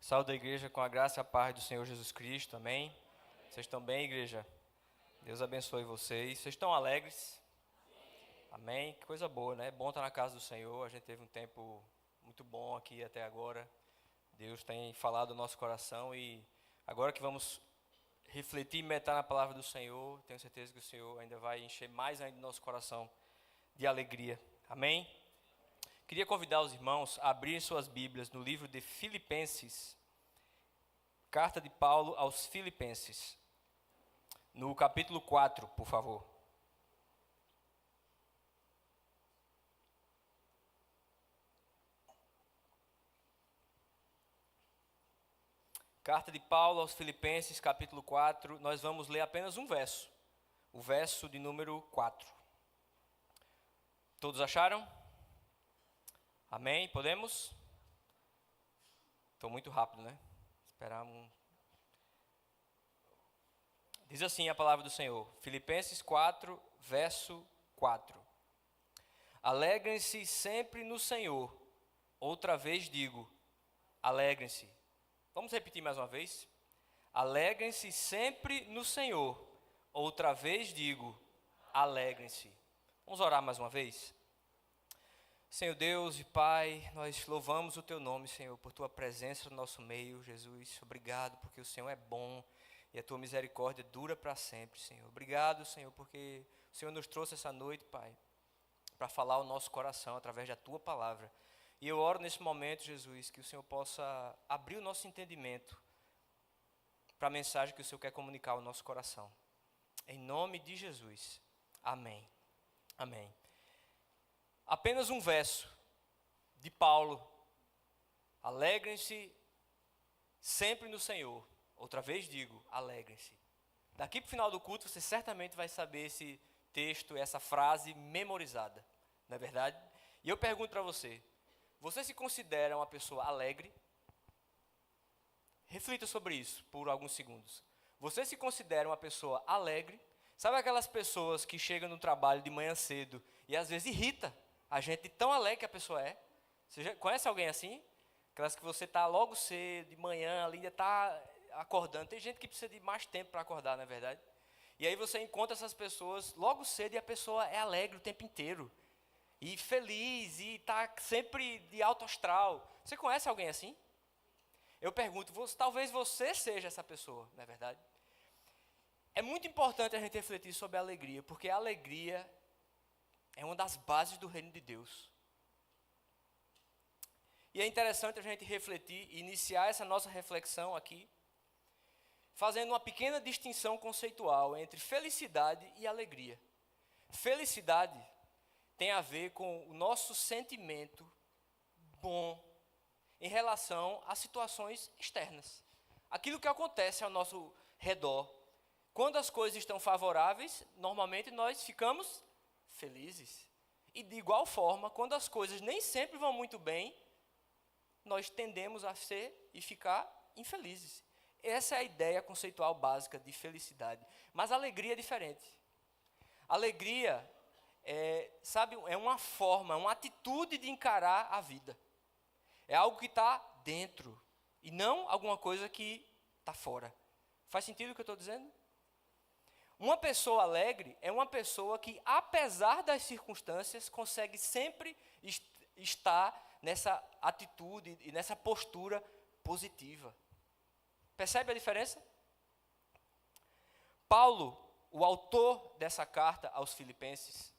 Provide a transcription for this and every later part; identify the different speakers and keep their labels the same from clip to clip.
Speaker 1: Saúde a igreja com a graça e a paz do Senhor Jesus Cristo, amém? Vocês estão bem, igreja? Deus abençoe vocês. Vocês estão alegres? Amém? Que coisa boa, né? É bom estar na casa do Senhor. A gente teve um tempo muito bom aqui até agora. Deus tem falado no nosso coração e agora que vamos refletir e meditar na palavra do Senhor, tenho certeza que o Senhor ainda vai encher mais ainda o nosso coração de alegria. Amém? Queria convidar os irmãos a abrirem suas Bíblias no livro de Filipenses, carta de Paulo aos Filipenses, no capítulo 4, por favor. Carta de Paulo aos Filipenses, capítulo 4, nós vamos ler apenas um verso, o verso de número 4. Todos acharam? Amém? Podemos? Estou muito rápido, né? Esperar um... Diz assim a palavra do Senhor, Filipenses 4, verso 4. Alegrem-se sempre no Senhor. Outra vez digo, alegrem-se. Vamos repetir mais uma vez? Alegrem-se sempre no Senhor. Outra vez digo, alegrem-se. Vamos orar mais uma vez? Senhor Deus e Pai, nós louvamos o Teu nome, Senhor, por Tua presença no nosso meio, Jesus. Obrigado porque o Senhor é bom e a Tua misericórdia dura para sempre, Senhor. Obrigado, Senhor, porque o Senhor nos trouxe essa noite, Pai, para falar ao nosso coração através da Tua palavra. E eu oro nesse momento, Jesus, que o Senhor possa abrir o nosso entendimento para a mensagem que o Senhor quer comunicar ao nosso coração. Em nome de Jesus. Amém. Amém. Apenas um verso de Paulo. Alegrem-se sempre no Senhor. Outra vez digo, alegrem-se. Daqui para o final do culto, você certamente vai saber esse texto, essa frase memorizada. Não é verdade? E eu pergunto para você, você se considera uma pessoa alegre? Reflita sobre isso por alguns segundos. Você se considera uma pessoa alegre? Sabe aquelas pessoas que chegam no trabalho de manhã cedo e às vezes irrita a gente de tão alegre que a pessoa é? Você já conhece alguém assim? Aquelas que você está logo cedo, de manhã, ali ainda está acordando. Tem gente que precisa de mais tempo para acordar, não é verdade? E aí você encontra essas pessoas logo cedo e a pessoa é alegre o tempo inteiro. E feliz, e está sempre de alto astral. Você conhece alguém assim? Eu pergunto, talvez você seja essa pessoa, não é verdade? É muito importante a gente refletir sobre a alegria, porque a alegria é uma das bases do reino de Deus. E é interessante a gente refletir e iniciar essa nossa reflexão aqui, fazendo uma pequena distinção conceitual entre felicidade e alegria. Felicidade tem a ver com o nosso sentimento bom em relação a situações externas. Aquilo que acontece ao nosso redor. Quando as coisas estão favoráveis, normalmente nós ficamos felizes. E de igual forma, quando as coisas nem sempre vão muito bem, nós tendemos a ser e ficar infelizes. Essa é a ideia conceitual básica de felicidade. Mas a alegria é diferente. Alegria é uma forma, uma atitude de encarar a vida. É algo que está dentro e não alguma coisa que está fora. Faz sentido o que eu estou dizendo? Uma pessoa alegre é uma pessoa que, apesar das circunstâncias, consegue sempre estar nessa atitude e nessa postura positiva. Percebe a diferença? Paulo, o autor dessa carta aos Filipenses,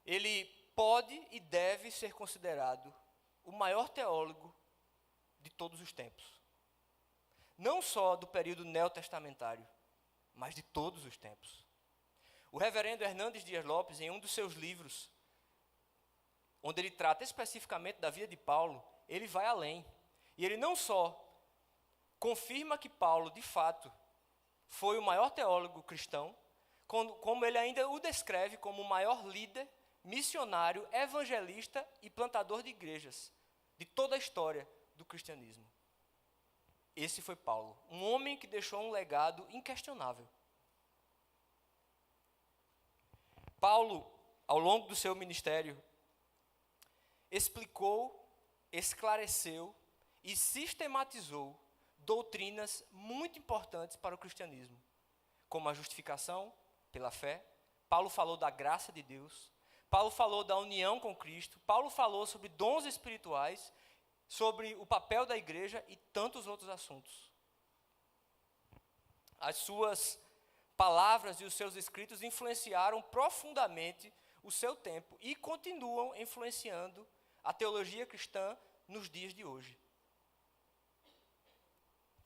Speaker 1: ele pode e deve ser considerado o maior teólogo de todos os tempos. Não só do período neotestamentário, mas de todos os tempos. O reverendo Hernandes Dias Lopes, em um dos seus livros, onde ele trata especificamente da vida de Paulo, ele vai além. E ele não só confirma que Paulo, de fato, foi o maior teólogo cristão, como ele ainda o descreve como o maior líder, missionário, evangelista e plantador de igrejas de toda a história do cristianismo. Esse foi Paulo, um homem que deixou um legado inquestionável. Paulo, ao longo do seu ministério, explicou, esclareceu e sistematizou doutrinas muito importantes para o cristianismo, como a justificação pela fé. Paulo falou da graça de Deus. Paulo falou da união com Cristo. Paulo falou sobre dons espirituais, sobre o papel da igreja e tantos outros assuntos. As suas palavras e os seus escritos influenciaram profundamente o seu tempo e continuam influenciando a teologia cristã nos dias de hoje.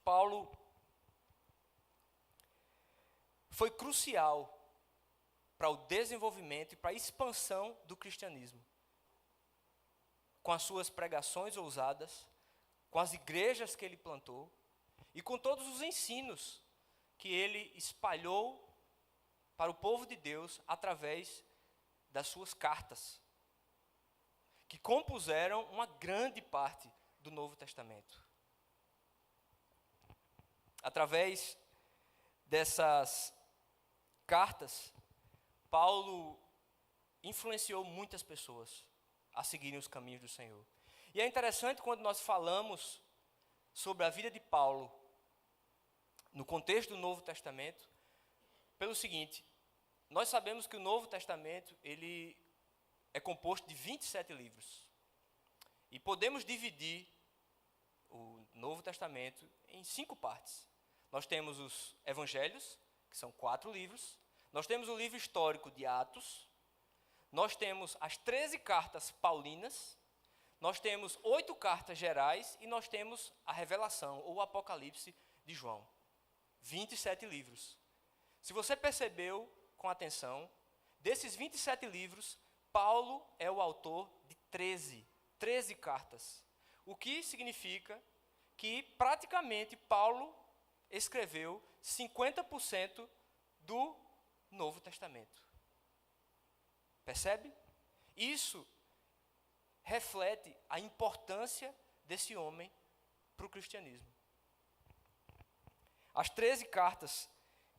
Speaker 1: Paulo foi crucial para o desenvolvimento e para a expansão do cristianismo. Com as suas pregações ousadas, com as igrejas que ele plantou e com todos os ensinos que ele espalhou para o povo de Deus através das suas cartas, que compuseram uma grande parte do Novo Testamento. Através dessas cartas, Paulo influenciou muitas pessoas a seguirem os caminhos do Senhor. E é interessante quando nós falamos sobre a vida de Paulo no contexto do Novo Testamento, pelo seguinte: nós sabemos que o Novo Testamento ele é composto de 27 livros. E podemos dividir o Novo Testamento em 5 partes. Nós temos os Evangelhos, que são 4 livros. Nós temos o livro histórico de Atos. Nós temos as 13 cartas paulinas. Nós temos 8 cartas gerais. E nós temos a Revelação, ou o Apocalipse de João. 27 livros. Se você percebeu com atenção, desses 27 livros, Paulo é o autor de 13 cartas. O que significa que praticamente Paulo escreveu 50% do Novo Testamento. Percebe? Isso reflete a importância desse homem para o cristianismo. As 13 cartas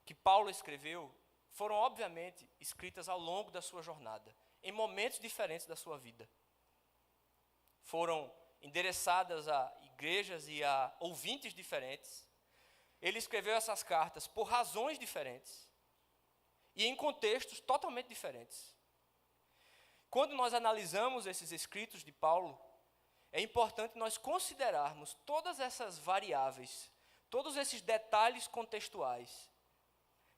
Speaker 1: que Paulo escreveu foram, obviamente, escritas ao longo da sua jornada, em momentos diferentes da sua vida. Foram endereçadas a igrejas e a ouvintes diferentes. Ele escreveu essas cartas por razões diferentes e em contextos totalmente diferentes. Quando nós analisamos esses escritos de Paulo, é importante nós considerarmos todas essas variáveis, todos esses detalhes contextuais,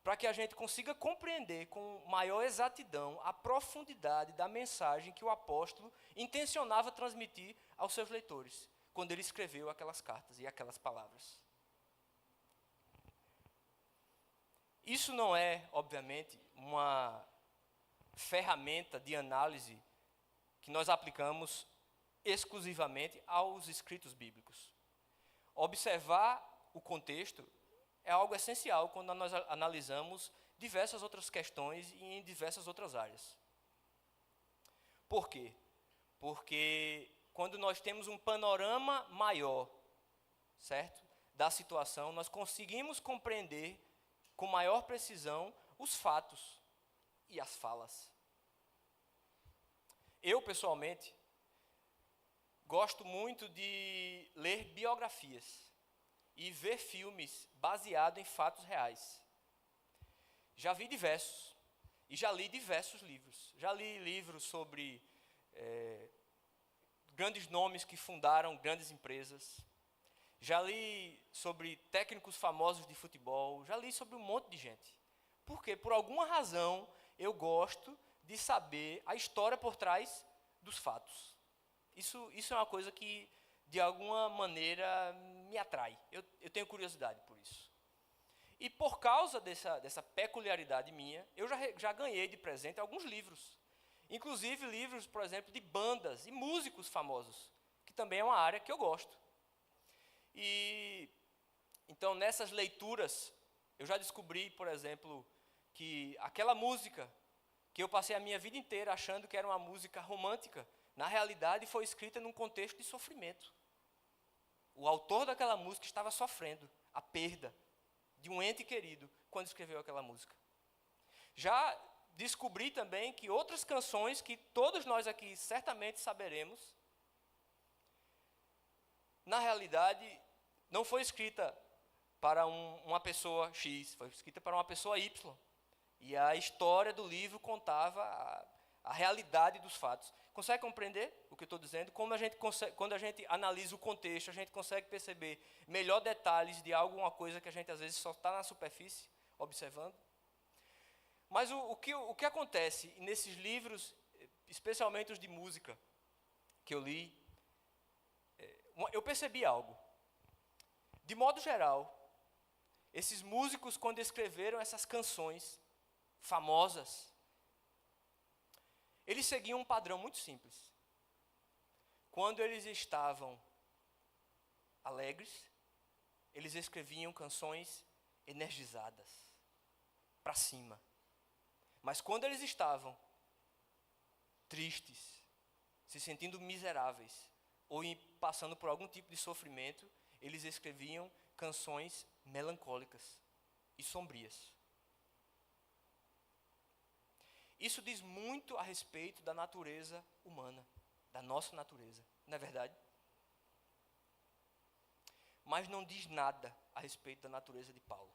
Speaker 1: para que a gente consiga compreender com maior exatidão a profundidade da mensagem que o apóstolo intencionava transmitir aos seus leitores, quando ele escreveu aquelas cartas e aquelas palavras. Isso não é, obviamente, uma ferramenta de análise que nós aplicamos exclusivamente aos escritos bíblicos. Observar o contexto é algo essencial quando nós analisamos diversas outras questões e em diversas outras áreas. Por quê? Porque quando nós temos um panorama maior, certo, da situação, nós conseguimos compreender com maior precisão os fatos e as falas. Eu, pessoalmente, gosto muito de ler biografias e ver filmes baseados em fatos reais. Já vi diversos, e já li diversos livros. Já li livros sobre grandes nomes que fundaram grandes empresas. Já li sobre técnicos famosos de futebol. Já li sobre um monte de gente. Porque, por alguma razão, eu gosto de saber a história por trás dos fatos. Isso é uma coisa que, de alguma maneira, me atrai. Eu tenho curiosidade por isso. E por causa dessa peculiaridade minha, eu já ganhei de presente alguns livros. Inclusive livros, por exemplo, de bandas e músicos famosos, que também é uma área que eu gosto. E então, nessas leituras, eu já descobri, por exemplo, que aquela música que eu passei a minha vida inteira achando que era uma música romântica, na realidade foi escrita num contexto de sofrimento. O autor daquela música estava sofrendo a perda de um ente querido quando escreveu aquela música. Já descobri também que outras canções que todos nós aqui certamente saberemos, na realidade, não foi escrita para uma pessoa X, foi escrita para uma pessoa Y. E a história do livro contava a realidade dos fatos. Consegue compreender o que eu estou dizendo? Quando a gente analisa o contexto, a gente consegue perceber melhor detalhes de alguma coisa que a gente às vezes só está na superfície observando. Mas o que acontece nesses livros, especialmente os de música que eu li, eu percebi algo. De modo geral, esses músicos, quando escreveram essas canções famosas, eles seguiam um padrão muito simples. Quando eles estavam alegres, eles escreviam canções energizadas, para cima. Mas quando eles estavam tristes, se sentindo miseráveis, ou passando por algum tipo de sofrimento, eles escreviam canções melancólicas e sombrias. Isso diz muito a respeito da natureza humana, da nossa natureza, não é verdade? Mas não diz nada a respeito da natureza de Paulo.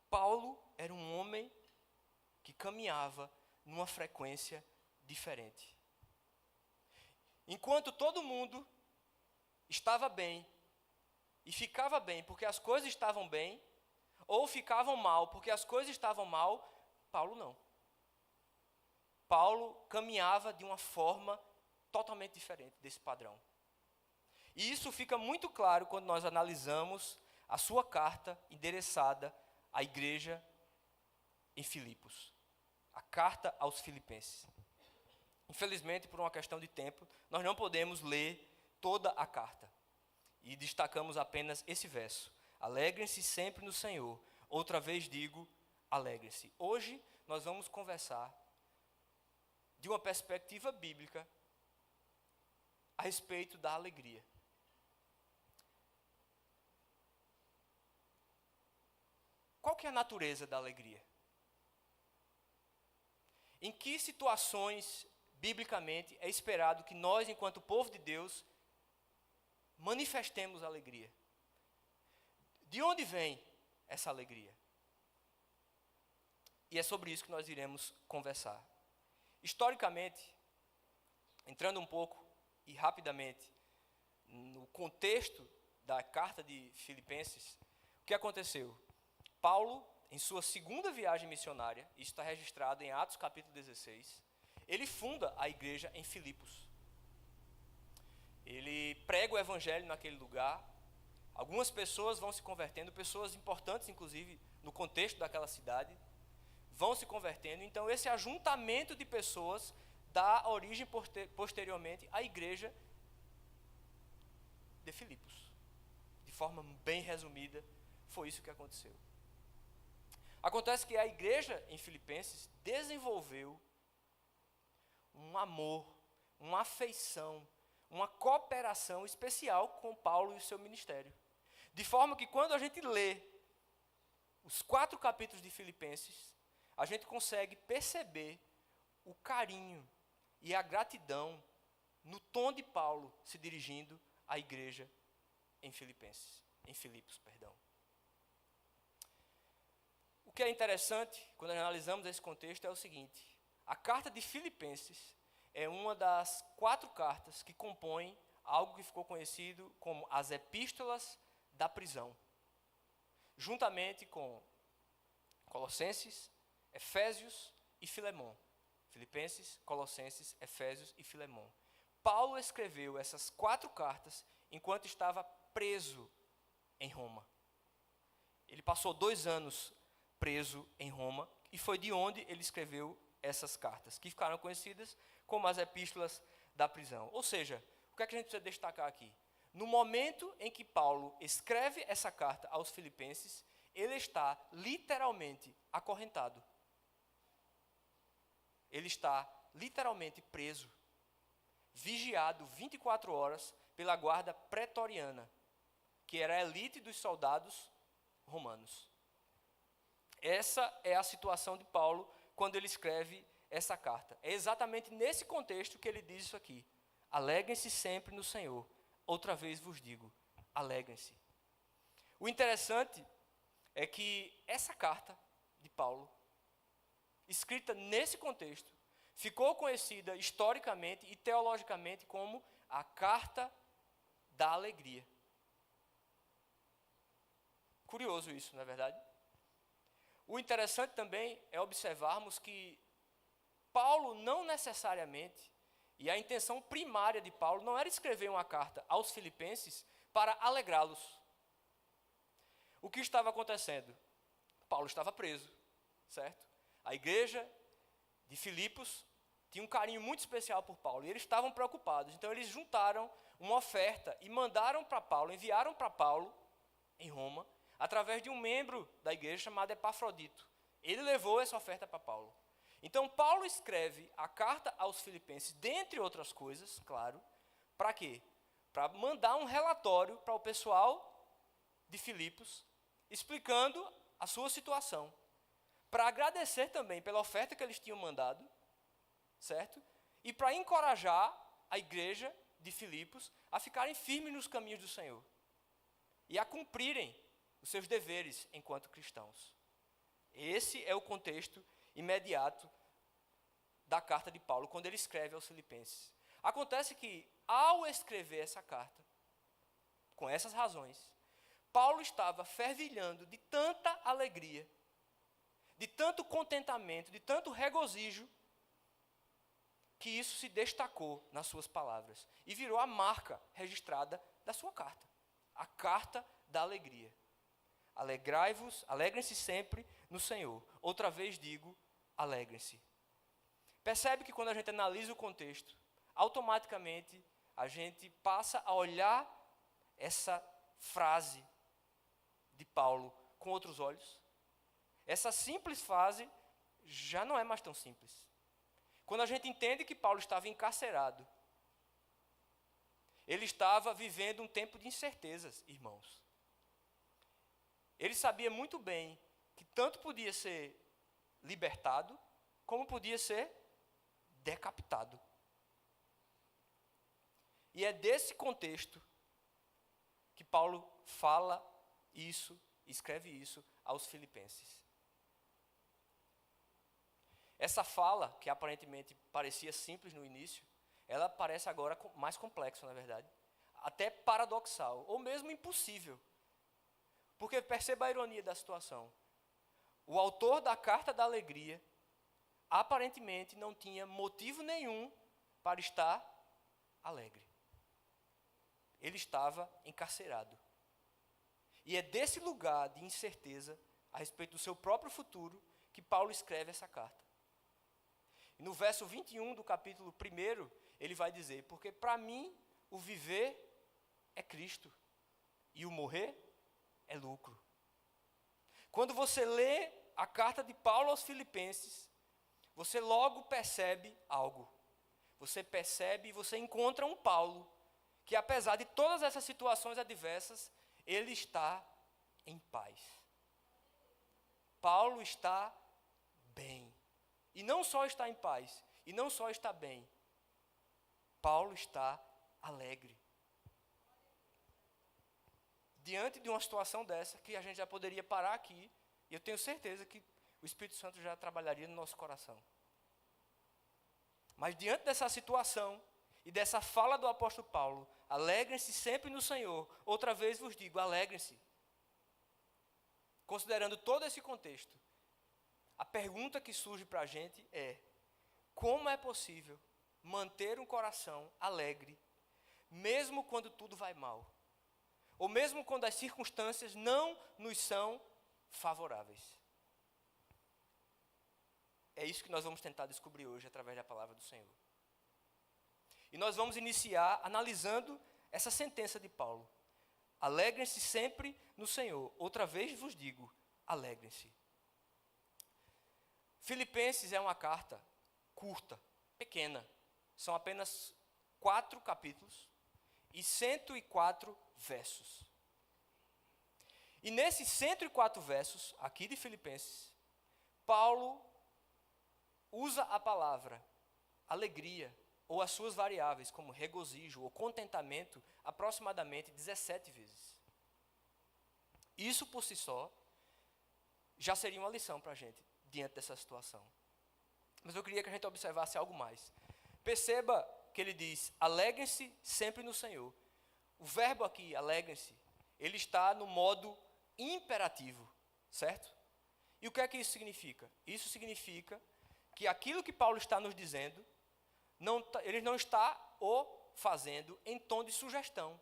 Speaker 1: Paulo era um homem que caminhava numa frequência diferente. Enquanto todo mundo estava bem e ficava bem porque as coisas estavam bem, ou ficavam mal porque as coisas estavam mal, Paulo não. Paulo caminhava de uma forma totalmente diferente desse padrão. E isso fica muito claro quando nós analisamos a sua carta endereçada à igreja em Filipos. A carta aos Filipenses. Infelizmente, por uma questão de tempo, nós não podemos ler toda a carta. E destacamos apenas esse verso. Alegrem-se sempre no Senhor. Outra vez digo, alegrem-se. Hoje nós vamos conversar de uma perspectiva bíblica a respeito da alegria. Qual que é a natureza da alegria? Em que situações, biblicamente, é esperado que nós, enquanto povo de Deus, manifestemos alegria? De onde vem essa alegria? E é sobre isso que nós iremos conversar. Historicamente, entrando um pouco e rapidamente no contexto da carta de Filipenses, o que aconteceu? Paulo, em sua segunda viagem missionária, isso está registrado em Atos capítulo 16, ele funda a igreja em Filipos. Ele prega o evangelho naquele lugar, algumas pessoas vão se convertendo, pessoas importantes inclusive no contexto daquela cidade, vão se convertendo. Então esse ajuntamento de pessoas dá origem posteriormente à igreja de Filipos. De forma bem resumida, foi isso que aconteceu. Acontece que a igreja em Filipenses desenvolveu um amor, uma afeição, uma cooperação especial com Paulo e o seu ministério. De forma que quando a gente lê os 4 capítulos de Filipenses, a gente consegue perceber o carinho e a gratidão no tom de Paulo se dirigindo à igreja em Filipos. O que é interessante, quando analisamos esse contexto, é o seguinte: a carta de Filipenses é uma das 4 cartas que compõem algo que ficou conhecido como as epístolas da prisão, juntamente com Colossenses, Efésios e Filemão. Filipenses, Colossenses, Efésios e Filemão. Paulo escreveu essas 4 cartas enquanto estava preso em Roma. Ele passou 2 anos preso em Roma e foi de onde ele escreveu essas cartas, que ficaram conhecidas como as epístolas da prisão. Ou seja, o que é que a gente precisa destacar aqui? No momento em que Paulo escreve essa carta aos Filipenses, ele está literalmente acorrentado. Ele está literalmente preso, vigiado 24 horas pela guarda pretoriana, que era a elite dos soldados romanos. Essa é a situação de Paulo quando ele escreve essa carta. É exatamente nesse contexto que ele diz isso aqui. Alegrem-se sempre no Senhor. outra vez vos digo, alegrem-se. O interessante é que essa carta de Paulo, escrita nesse contexto, ficou conhecida historicamente e teologicamente como a carta da alegria. Curioso isso, não é verdade? O interessante também é observarmos que Paulo não necessariamente, e a intenção primária de Paulo não era escrever uma carta aos filipenses para alegrá-los. O que estava acontecendo? Paulo estava preso, certo? A igreja de Filipos tinha um carinho muito especial por Paulo e eles estavam preocupados. Então eles juntaram uma oferta e mandaram para Paulo, enviaram para Paulo, em Roma, através de um membro da igreja chamado Epafrodito. Ele levou essa oferta para Paulo. Então Paulo escreve a carta aos filipenses, dentre outras coisas, claro, para quê? Para mandar um relatório para o pessoal de Filipos, explicando a sua situação, para agradecer também pela oferta que eles tinham mandado, certo? E para encorajar a igreja de Filipos a ficarem firmes nos caminhos do Senhor e a cumprirem os seus deveres enquanto cristãos. Esse é o contexto imediato da carta de Paulo, quando ele escreve aos filipenses. Acontece que, ao escrever essa carta, com essas razões, Paulo estava fervilhando de tanta alegria, de tanto contentamento, de tanto regozijo, que isso se destacou nas suas palavras e virou a marca registrada da sua carta, a carta da alegria. Alegrai-vos, alegrem-se sempre no Senhor. Outra vez digo, alegrem-se. Percebe que quando a gente analisa o contexto, automaticamente a gente passa a olhar essa frase de Paulo com outros olhos. Essa simples frase já não é mais tão simples. Quando a gente entende que Paulo estava encarcerado, ele estava vivendo um tempo de incertezas, irmãos. Ele sabia muito bem que tanto podia ser libertado, como podia ser decapitado. E é desse contexto que Paulo fala isso, escreve isso aos filipenses. Essa fala, que aparentemente parecia simples no início, ela parece agora mais complexa, na verdade. Até paradoxal, ou mesmo impossível. Porque perceba a ironia da situação. O autor da carta da alegria, aparentemente não tinha motivo nenhum para estar alegre. Ele estava encarcerado. E é desse lugar de incerteza a respeito do seu próprio futuro que Paulo escreve essa carta. E no verso 21 do capítulo 1, ele vai dizer, porque para mim o viver é Cristo e o morrer é lucro. Quando você lê a carta de Paulo aos Filipenses, você logo percebe algo. Você percebe e você encontra um Paulo que, apesar de todas essas situações adversas, ele está em paz. Paulo está bem. E não só está em paz, e não só está bem, Paulo está alegre. Diante de uma situação dessa, que a gente já poderia parar aqui, e eu tenho certeza que o Espírito Santo já trabalharia no nosso coração. Mas diante dessa situação, e dessa fala do apóstolo Paulo, alegrem-se sempre no Senhor, outra vez vos digo, alegrem-se. Considerando todo esse contexto, a pergunta que surge para a gente é, como é possível manter um coração alegre, mesmo quando tudo vai mal? Ou mesmo quando as circunstâncias não nos são favoráveis? É isso que nós vamos tentar descobrir hoje através da palavra do Senhor. E nós vamos iniciar analisando essa sentença de Paulo. Alegrem-se sempre no Senhor. Outra vez vos digo, alegrem-se. Filipenses é uma carta curta, pequena. São apenas 4 capítulos e 104 versos. E nesses 104 versos, aqui de Filipenses, Paulo usa a palavra alegria ou as suas variáveis, como regozijo ou contentamento, aproximadamente 17 vezes. Isso por si só já seria uma lição para a gente, diante dessa situação. Mas eu queria que a gente observasse algo mais. Perceba que ele diz, alegrem-se sempre no Senhor. O verbo aqui, alegrem-se, ele está no modo imperativo, certo? E o que é que isso significa? Isso significa que aquilo que Paulo está nos dizendo, ele não está o fazendo em tom de sugestão.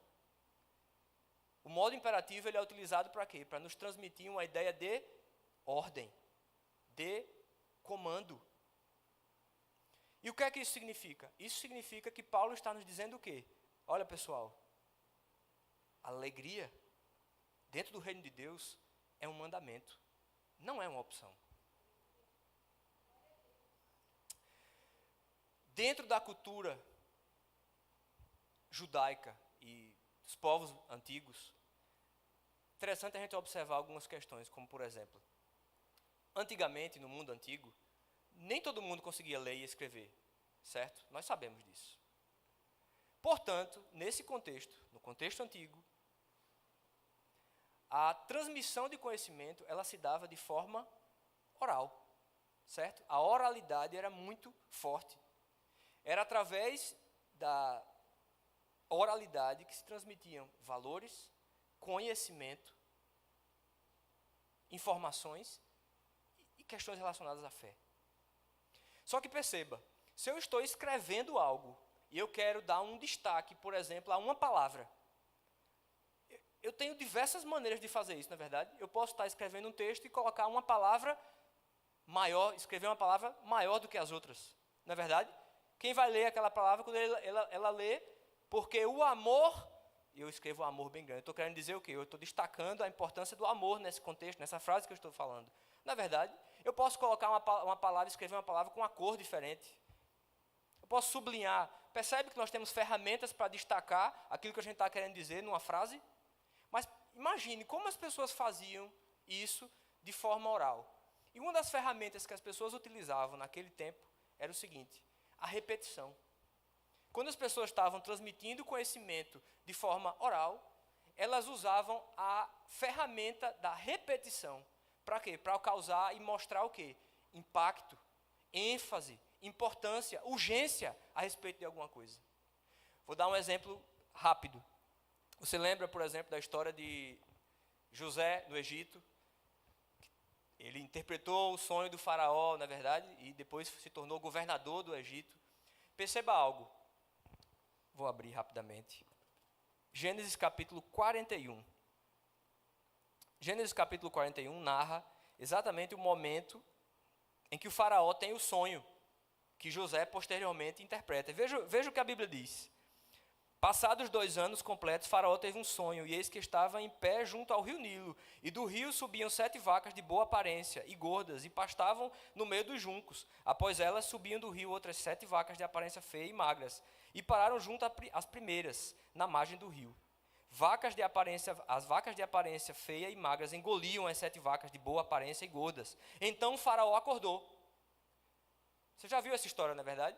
Speaker 1: O modo imperativo ele é utilizado para quê? Para nos transmitir uma ideia de ordem, de comando. E o que é que isso significa? Isso significa que Paulo está nos dizendo o quê? Olha, pessoal, alegria dentro do reino de Deus é um mandamento, não é uma opção. Dentro da cultura judaica e dos povos antigos, interessante a gente observar algumas questões, como por exemplo, antigamente, no mundo antigo, nem todo mundo conseguia ler e escrever, certo? Nós sabemos disso. Portanto, nesse contexto, no contexto antigo, a transmissão de conhecimento, ela se dava de forma oral, certo? A oralidade era muito forte. Era através da oralidade que se transmitiam valores, conhecimento, informações e questões relacionadas à fé. Só que perceba, se eu estou escrevendo algo e eu quero dar um destaque, por exemplo, a uma palavra, eu tenho diversas maneiras de fazer isso, na verdade. Eu posso estar escrevendo um texto e colocar uma palavra maior, escrever uma palavra maior do que as outras, não é verdade? Quem vai ler aquela palavra, quando ela lê, porque o amor, eu escrevo o amor bem grande, eu estou querendo dizer o quê? Eu estou destacando a importância do amor nesse contexto, nessa frase que eu estou falando. Na verdade, eu posso colocar uma palavra, escrever uma palavra com uma cor diferente. Eu posso sublinhar. Percebe que nós temos ferramentas para destacar aquilo que a gente está querendo dizer numa frase? Mas imagine como as pessoas faziam isso de forma oral. E uma das ferramentas que as pessoas utilizavam naquele tempo era o seguinte, a repetição. Quando as pessoas estavam transmitindo conhecimento de forma oral, elas usavam a ferramenta da repetição. Para quê? Para causar e mostrar o quê? Impacto, ênfase, importância, urgência a respeito de alguma coisa. Vou dar um exemplo rápido. Você lembra, por exemplo, da história de José no Egito? Ele interpretou o sonho do faraó, na verdade, e depois se tornou governador do Egito. Perceba algo. Vou abrir rapidamente. Gênesis capítulo 41. Gênesis capítulo 41 narra exatamente o momento em que o faraó tem o sonho, que José posteriormente interpreta. Veja o que a Bíblia diz. Passados 2 anos completos, Faraó teve um sonho, e eis que estava em pé junto ao rio Nilo, e do rio subiam 7 vacas de boa aparência e gordas, e pastavam no meio dos juncos. Após elas subiam do rio outras 7 vacas de aparência feia e magras, e pararam junto às primeiras, na margem do rio. As vacas de aparência feia e magras engoliam as 7 vacas de boa aparência e gordas. Então o Faraó acordou. Você já viu essa história, não é verdade?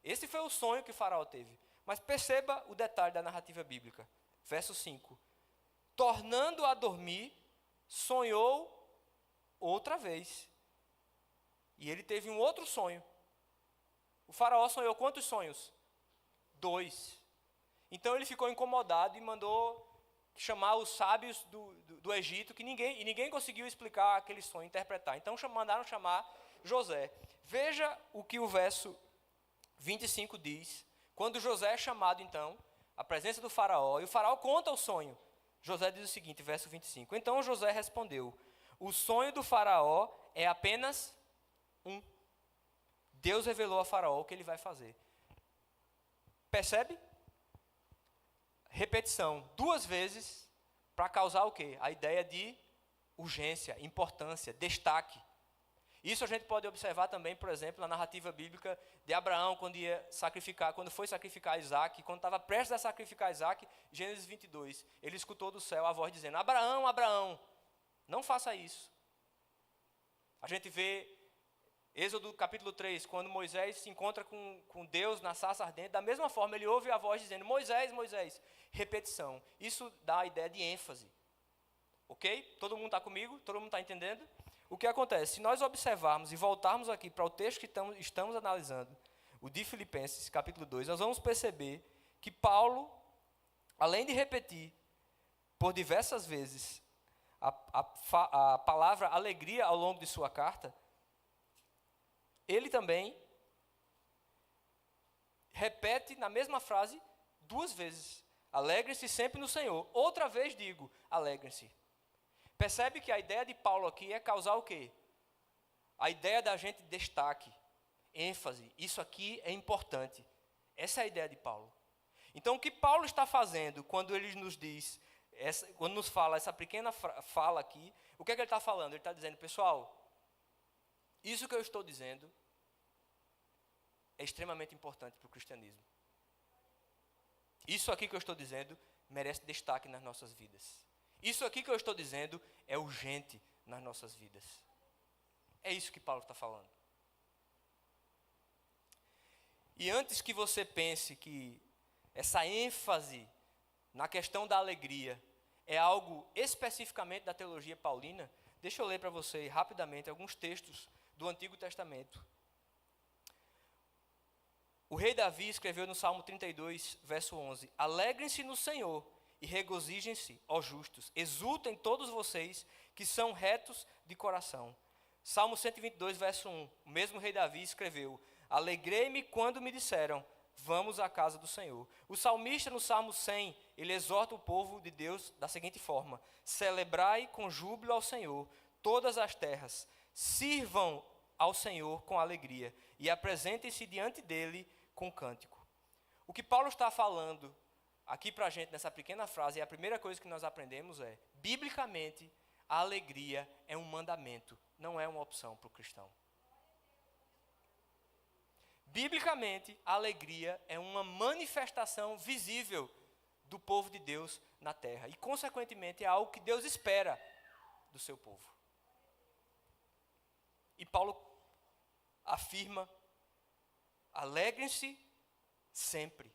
Speaker 1: Esse foi o sonho que o Faraó teve. Mas perceba o detalhe da narrativa bíblica. Verso 5. Tornando a dormir, sonhou outra vez. E ele teve um outro sonho. O faraó sonhou quantos sonhos? 2. Então ele ficou incomodado e mandou chamar os sábios do Egito, que ninguém conseguiu explicar aquele sonho, interpretar. Então mandaram chamar José. Veja o que o verso 25 diz. Quando José é chamado, então, à presença do faraó, e o faraó conta o sonho. José diz o seguinte, verso 25. Então José respondeu, o sonho do faraó é apenas um. Deus revelou a faraó o que ele vai fazer. Percebe? Repetição, 2 vezes, para causar o quê? A ideia de urgência, importância, destaque. Isso a gente pode observar também, por exemplo, na narrativa bíblica de Abraão, quando foi sacrificar Isaac, quando estava prestes a sacrificar Isaac, Gênesis 22, ele escutou do céu a voz dizendo, Abraão, Abraão, não faça isso. A gente vê Êxodo capítulo 3, quando Moisés se encontra com Deus na sarça ardente, da mesma forma ele ouve a voz dizendo, Moisés, Moisés, repetição. Isso dá a ideia de ênfase. Ok? Todo mundo está comigo? Todo mundo está entendendo? O que acontece? Se nós observarmos e voltarmos aqui para o texto que estamos analisando, o de Filipenses, capítulo 2, nós vamos perceber que Paulo, além de repetir por diversas vezes a palavra alegria ao longo de sua carta, ele também repete na mesma frase 2 vezes. Alegrem-se sempre no Senhor. Outra vez digo, alegrem-se. Percebe que a ideia de Paulo aqui é causar o quê? A ideia da gente destaque, ênfase. Isso aqui é importante. Essa é a ideia de Paulo. Então, o que Paulo está fazendo quando ele nos diz, quando nos fala essa pequena fala aqui, o que é que ele está falando? Ele está dizendo, pessoal, isso que eu estou dizendo é extremamente importante para o cristianismo. Isso aqui que eu estou dizendo merece destaque nas nossas vidas. Isso aqui que eu estou dizendo é urgente nas nossas vidas. É isso que Paulo está falando. E antes que você pense que essa ênfase na questão da alegria é algo especificamente da teologia paulina, deixa eu ler para você rapidamente alguns textos do Antigo Testamento. O rei Davi escreveu no Salmo 32, verso 11, alegrem-se no Senhor e regozijem-se, ó justos, exultem todos vocês que são retos de coração. Salmo 122, verso 1, o mesmo rei Davi escreveu, alegrei-me quando me disseram, vamos à casa do Senhor. O salmista no Salmo 100, ele exorta o povo de Deus da seguinte forma, celebrai com júbilo ao Senhor todas as terras, sirvam ao Senhor com alegria e apresentem-se diante dele com cântico. O que Paulo está falando aqui para a gente nessa pequena frase, e a primeira coisa que nós aprendemos é, biblicamente, a alegria é um mandamento, não é uma opção para o cristão. Biblicamente, a alegria é uma manifestação visível do povo de Deus na terra. E, consequentemente, é algo que Deus espera do seu povo. E Paulo afirma, alegrem-se sempre.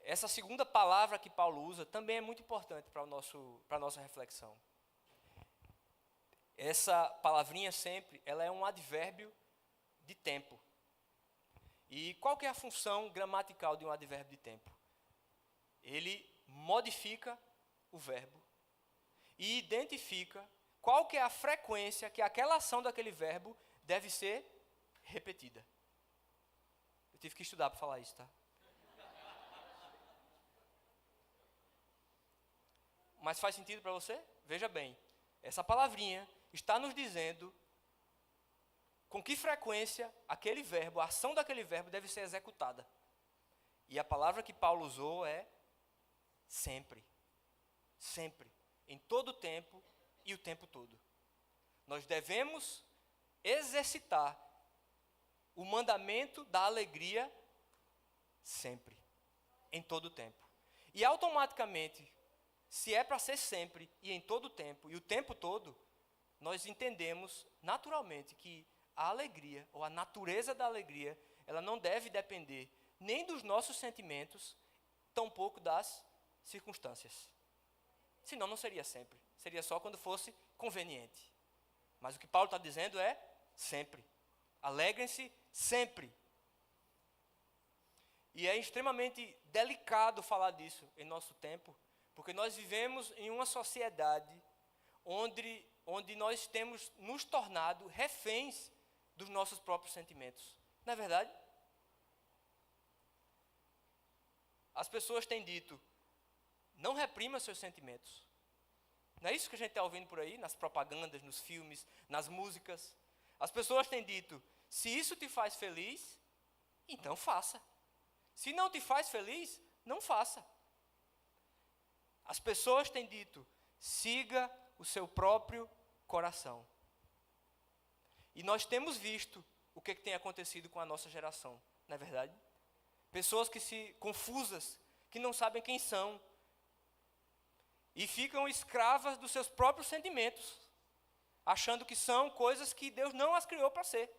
Speaker 1: Essa segunda palavra que Paulo usa também é muito importante para a nossa reflexão. Essa palavrinha sempre, ela é um advérbio de tempo. E qual que é a função gramatical de um advérbio de tempo? Ele modifica o verbo e identifica qual que é a frequência que aquela ação daquele verbo deve ser repetida. Eu tive que estudar para falar isso, tá? Mas faz sentido para você? Veja bem, essa palavrinha está nos dizendo com que frequência aquele verbo, a ação daquele verbo deve ser executada. E a palavra que Paulo usou é sempre. Sempre. Em todo o tempo e o tempo todo. Nós devemos exercitar o mandamento da alegria sempre. Em todo o tempo. E automaticamente, se é para ser sempre e em todo o tempo e o tempo todo, nós entendemos naturalmente que a alegria, ou a natureza da alegria, ela não deve depender nem dos nossos sentimentos, tampouco das circunstâncias. Senão não seria sempre. Seria só quando fosse conveniente. Mas o que Paulo está dizendo é sempre. Alegrem-se sempre. E é extremamente delicado falar disso em nosso tempo, porque nós vivemos em uma sociedade onde nós temos nos tornado reféns dos nossos próprios sentimentos. Não é verdade? As pessoas têm dito, não reprima seus sentimentos. Não é isso que a gente está ouvindo por aí, nas propagandas, nos filmes, nas músicas. As pessoas têm dito, se isso te faz feliz, então faça. Se não te faz feliz, não faça. As pessoas têm dito, siga o seu próprio coração. E nós temos visto o que tem acontecido com a nossa geração, não é verdade? Pessoas que se confusas, que não sabem quem são, e ficam escravas dos seus próprios sentimentos. achando que são coisas que Deus não as criou para ser.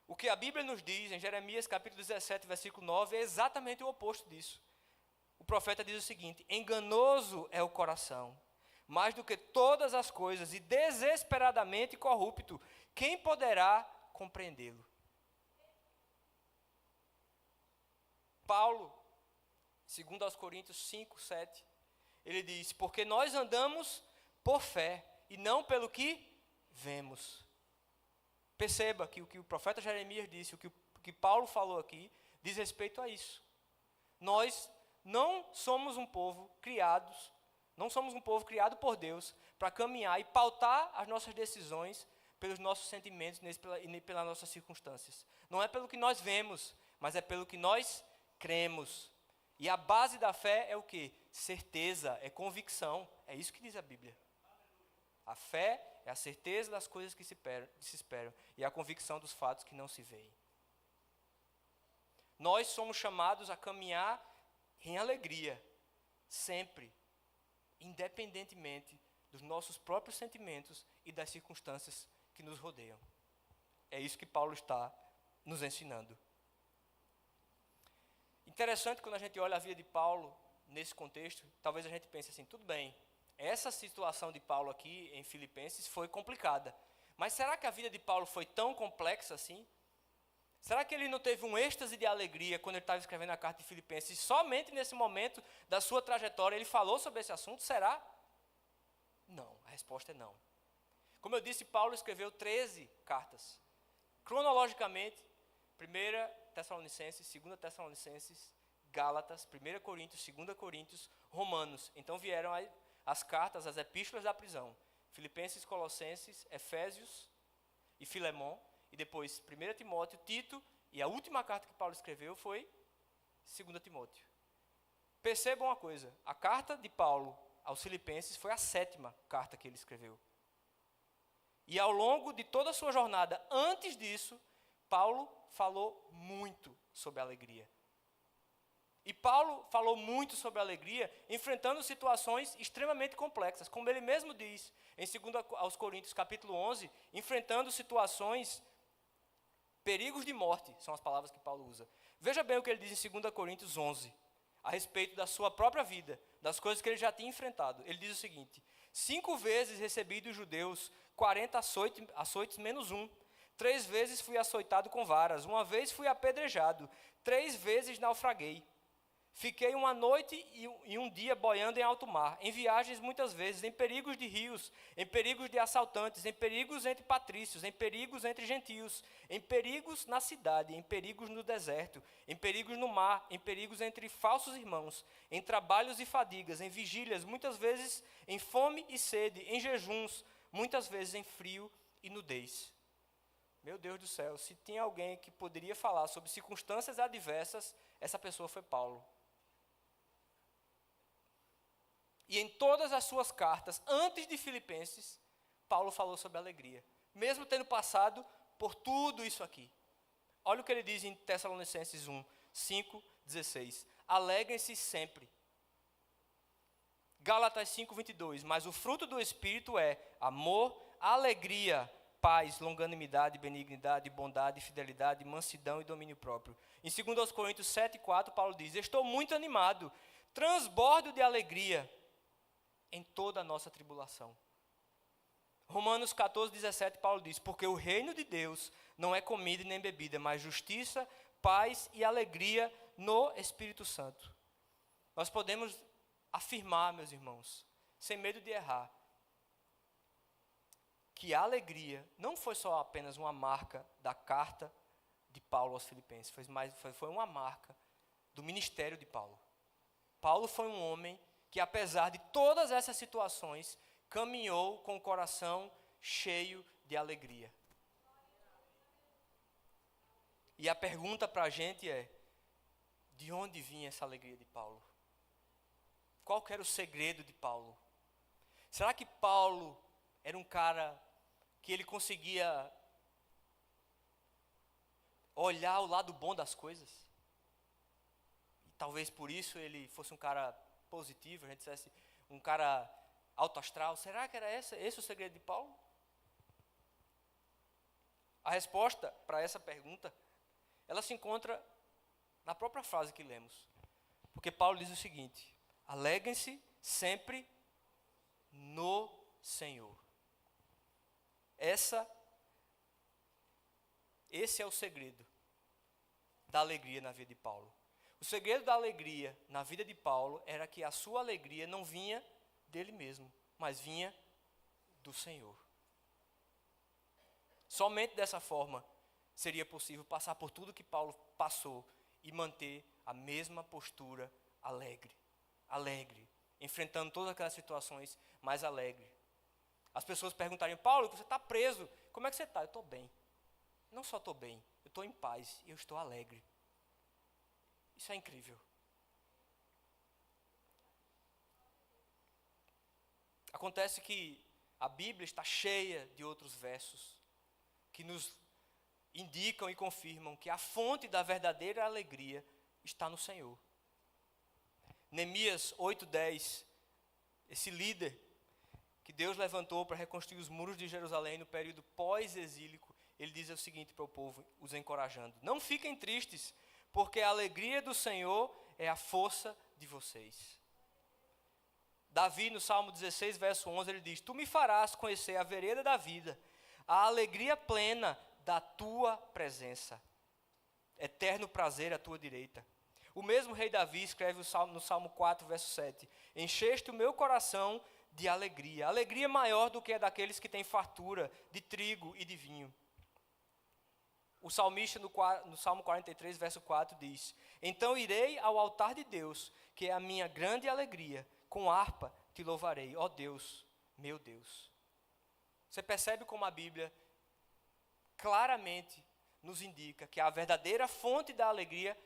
Speaker 1: O que a Bíblia nos diz em Jeremias capítulo 17, versículo 9, é exatamente o oposto disso. O profeta diz o seguinte: enganoso é o coração, mais do que todas as coisas, e desesperadamente corrupto, quem poderá compreendê-lo? Paulo, segundo aos Coríntios 5, 7, ele diz: porque nós andamos por fé, e não pelo que vemos. Perceba que o que o profeta Jeremias disse, o que Paulo falou aqui, diz respeito a isso. Nós não somos um povo criado por Deus para caminhar e pautar as nossas decisões pelos nossos sentimentos e pelas nossas circunstâncias. Não é pelo que nós vemos, mas é pelo que nós cremos. E a base da fé é o quê? Certeza, é convicção. É isso que diz a Bíblia. A fé é a certeza das coisas que se esperam e a convicção dos fatos que não se veem. Nós somos chamados a caminhar em alegria, sempre, independentemente dos nossos próprios sentimentos e das circunstâncias que nos rodeiam. É isso que Paulo está nos ensinando. Interessante quando a gente olha a vida de Paulo nesse contexto, talvez a gente pense assim, tudo bem, essa situação de Paulo aqui em Filipenses foi complicada, mas será que a vida de Paulo foi tão complexa assim? Será que ele não teve um êxtase de alegria quando ele estava escrevendo a carta de Filipenses? E somente nesse momento da sua trajetória ele falou sobre esse assunto? Será? Não, a resposta é não. Como eu disse, Paulo escreveu 13 cartas. Cronologicamente, 1 Tessalonicenses, 2 Tessalonicenses, Gálatas, 1 Coríntios, 2 Coríntios, Romanos. Então vieram as cartas, as epístolas da prisão. Filipenses, Colossenses, Efésios e Filemão. E depois 1 Timóteo, Tito, e a última carta que Paulo escreveu foi 2 Timóteo. Percebam uma coisa, a carta de Paulo aos Filipenses foi a 7ª carta que ele escreveu. E ao longo de toda a sua jornada, antes disso, Paulo falou muito sobre alegria. E Paulo falou muito sobre alegria, enfrentando situações extremamente complexas, como ele mesmo diz, em 2 aos Coríntios, capítulo 11, enfrentando situações, perigos de morte, são as palavras que Paulo usa. Veja bem o que ele diz em 2 Coríntios 11, a respeito da sua própria vida, das coisas que ele já tinha enfrentado. Ele diz o seguinte: 5 vezes recebi dos judeus 40 açoites menos 1. 3 vezes fui açoitado com varas, 1 vez fui apedrejado, 3 vezes naufraguei. Fiquei uma noite e um dia boiando em alto mar, em viagens muitas vezes, em perigos de rios, em perigos de assaltantes, em perigos entre patrícios, em perigos entre gentios, em perigos na cidade, em perigos no deserto, em perigos no mar, em perigos entre falsos irmãos, em trabalhos e fadigas, em vigílias, muitas vezes em fome e sede, em jejuns, muitas vezes em frio e nudez. Meu Deus do céu, se tinha alguém que poderia falar sobre circunstâncias adversas, essa pessoa foi Paulo. E em todas as suas cartas, antes de Filipenses, Paulo falou sobre alegria, mesmo tendo passado por tudo isso aqui. Olha o que ele diz em Tessalonicenses 1, 5, 16. Alegrem-se sempre. Gálatas 5, 22. Mas o fruto do Espírito é amor, alegria, paz, longanimidade, benignidade, bondade, fidelidade, mansidão e domínio próprio. Em 2 Coríntios 7, 4, Paulo diz: estou muito animado, transbordo de alegria em toda a nossa tribulação. Romanos 14, 17, Paulo diz: porque o reino de Deus não é comida nem bebida, mas justiça, paz e alegria no Espírito Santo. Nós podemos afirmar, meus irmãos, sem medo de errar, que a alegria não foi só apenas uma marca da carta de Paulo aos Filipenses, foi uma marca do ministério de Paulo. Paulo foi um homem que, apesar de todas essas situações, caminhou com o coração cheio de alegria. E a pergunta para a gente é: de onde vinha essa alegria de Paulo? Qual que era o segredo de Paulo? Será que Paulo era um cara que ele conseguia olhar o lado bom das coisas? E talvez por isso ele fosse um cara positivo, a gente dissesse, um cara alto astral? Será que era esse o segredo de Paulo? A resposta para essa pergunta, ela se encontra na própria frase que lemos. Porque Paulo diz o seguinte: alegrem-se sempre no Senhor. Esse é o segredo da alegria na vida de Paulo. O segredo da alegria na vida de Paulo era que a sua alegria não vinha dele mesmo, mas vinha do Senhor. Somente dessa forma seria possível passar por tudo que Paulo passou e manter a mesma postura alegre, enfrentando todas aquelas situações mais alegre. As pessoas perguntariam: Paulo, você está preso, como é que você está? Eu estou bem. Não só estou bem, eu estou em paz e eu estou alegre. Isso é incrível. Acontece que a Bíblia está cheia de outros versos que nos indicam e confirmam que a fonte da verdadeira alegria está no Senhor. Neemias 8:10, esse líder que Deus levantou para reconstruir os muros de Jerusalém no período pós-exílico, ele diz o seguinte para o povo, os encorajando: não fiquem tristes, porque a alegria do Senhor é a força de vocês. Davi, no Salmo 16, verso 11, ele diz: tu me farás conhecer a vereda da vida, a alegria plena da tua presença, eterno prazer à tua direita. O mesmo rei Davi escreve no Salmo 4, verso 7: encheste o meu coração de alegria, alegria maior do que a daqueles que têm fartura de trigo e de vinho. O salmista no Salmo 43, verso 4 diz: então irei ao altar de Deus, que é a minha grande alegria, com harpa te louvarei, ó Deus, meu Deus. Você percebe como a Bíblia claramente nos indica que a verdadeira fonte da alegria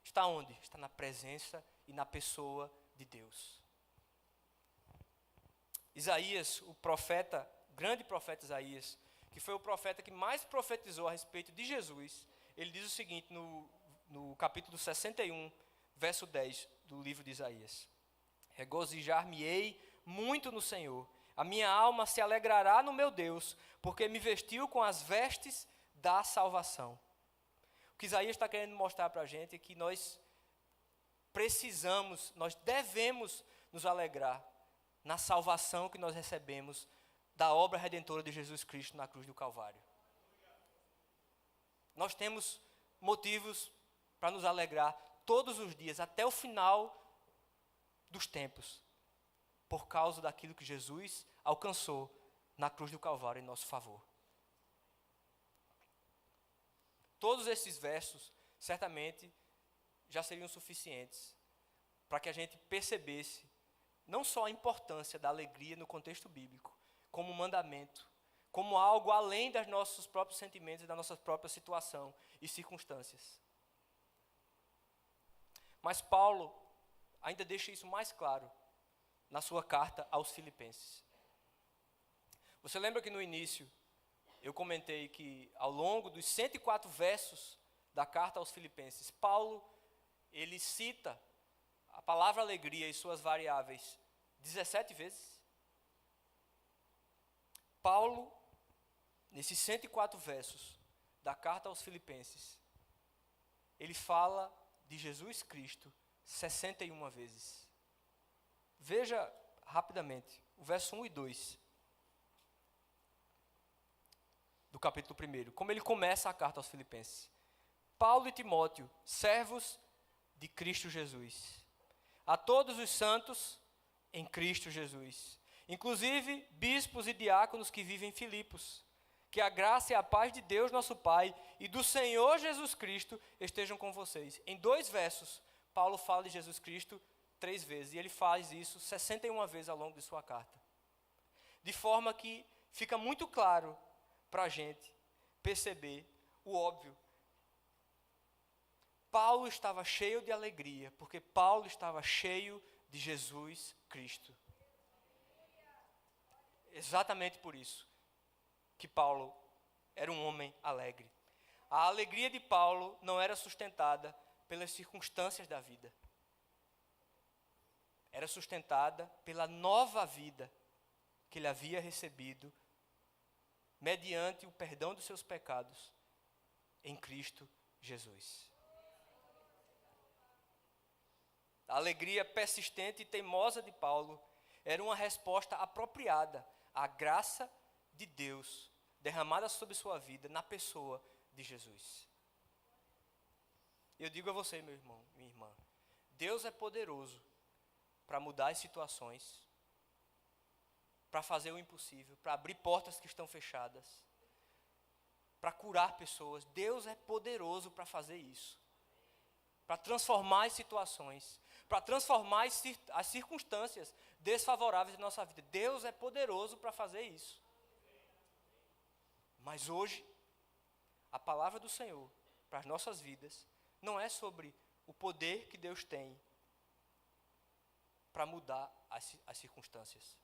Speaker 1: está onde? Está na presença e na pessoa de Deus. Isaías, o profeta, grande profeta Isaías, que foi o profeta que mais profetizou a respeito de Jesus, ele diz o seguinte no capítulo 61, verso 10 do livro de Isaías: regozijar-me-ei muito no Senhor, a minha alma se alegrará no meu Deus, porque me vestiu com as vestes da salvação. O que Isaías está querendo mostrar para a gente é que nós devemos nos alegrar na salvação que nós recebemos da obra redentora de Jesus Cristo na cruz do Calvário. Nós temos motivos para nos alegrar todos os dias, até o final dos tempos, por causa daquilo que Jesus alcançou na cruz do Calvário em nosso favor. Todos esses versos, certamente, já seriam suficientes para que a gente percebesse não só a importância da alegria no contexto bíblico, como um mandamento, como algo além dos nossos próprios sentimentos e da nossa própria situação e circunstâncias. Mas Paulo ainda deixa isso mais claro na sua carta aos Filipenses. Você lembra que no início eu comentei que ao longo dos 104 versos da carta aos Filipenses, Paulo, ele cita a palavra alegria e suas variáveis 17 vezes? Paulo, nesses 104 versos da carta aos Filipenses, ele fala de Jesus Cristo 61 vezes. Veja rapidamente o verso 1 e 2 do capítulo 1, como ele começa a carta aos Filipenses. Paulo e Timóteo, servos de Cristo Jesus, a todos os santos em Cristo Jesus, inclusive bispos e diáconos que vivem em Filipos, que a graça e a paz de Deus nosso Pai e do Senhor Jesus Cristo estejam com vocês. Em 2 versos, Paulo fala de Jesus Cristo 3 vezes, e ele faz isso 61 vezes ao longo de sua carta. De forma que fica muito claro para a gente perceber o óbvio. Paulo estava cheio de alegria, porque Paulo estava cheio de Jesus Cristo. Exatamente por isso que Paulo era um homem alegre. A alegria de Paulo não era sustentada pelas circunstâncias da vida. Era sustentada pela nova vida que ele havia recebido mediante o perdão dos seus pecados em Cristo Jesus. A alegria persistente e teimosa de Paulo era uma resposta apropriada à graça de Deus derramada sobre sua vida na pessoa de Jesus. Eu digo a você, meu irmão, minha irmã, Deus é poderoso para mudar as situações, para fazer o impossível, para abrir portas que estão fechadas, para curar pessoas. Deus é poderoso para fazer isso, para transformar as situações, para transformar as circunstâncias desfavoráveis da nossa vida. Deus é poderoso para fazer isso. Mas hoje, a palavra do Senhor para as nossas vidas não é sobre o poder que Deus tem para mudar as circunstâncias.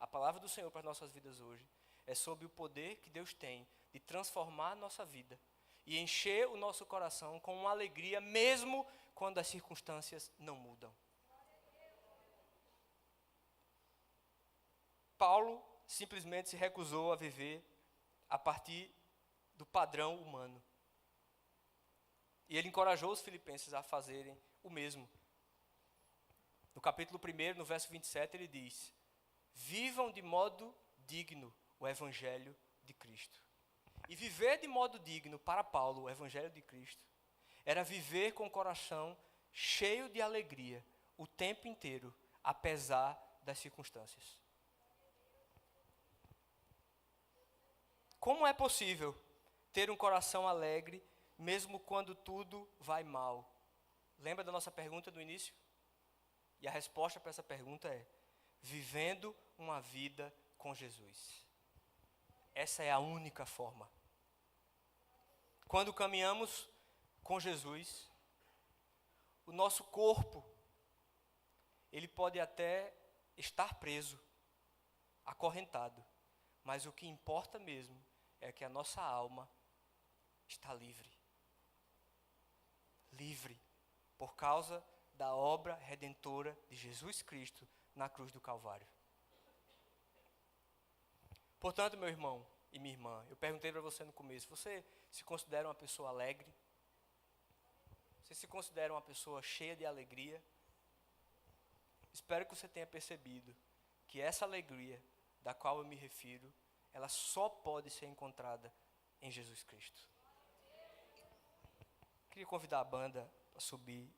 Speaker 1: A palavra do Senhor para as nossas vidas hoje é sobre o poder que Deus tem de transformar a nossa vida e encher o nosso coração com uma alegria, mesmo quando as circunstâncias não mudam. Paulo simplesmente se recusou a viver a partir do padrão humano. E ele encorajou os filipenses a fazerem o mesmo. No capítulo 1, no verso 27, ele diz: vivam de modo digno o evangelho de Cristo. E viver de modo digno para Paulo, o evangelho de Cristo, era viver com o coração cheio de alegria o tempo inteiro, apesar das circunstâncias. Como é possível ter um coração alegre mesmo quando tudo vai mal? Lembra da nossa pergunta do início? E a resposta para essa pergunta é: vivendo uma vida com Jesus. Essa é a única forma. Quando caminhamos com Jesus, o nosso corpo, ele pode até estar preso, acorrentado, mas o que importa mesmo é que a nossa alma está livre. Livre por causa da obra redentora de Jesus Cristo na cruz do Calvário. Portanto, meu irmão e minha irmã, eu perguntei para você no começo: você se considera uma pessoa alegre? Você se considera uma pessoa cheia de alegria? Espero que você tenha percebido que essa alegria da qual eu me refiro, ela só pode ser encontrada em Jesus Cristo. Queria convidar a banda para subir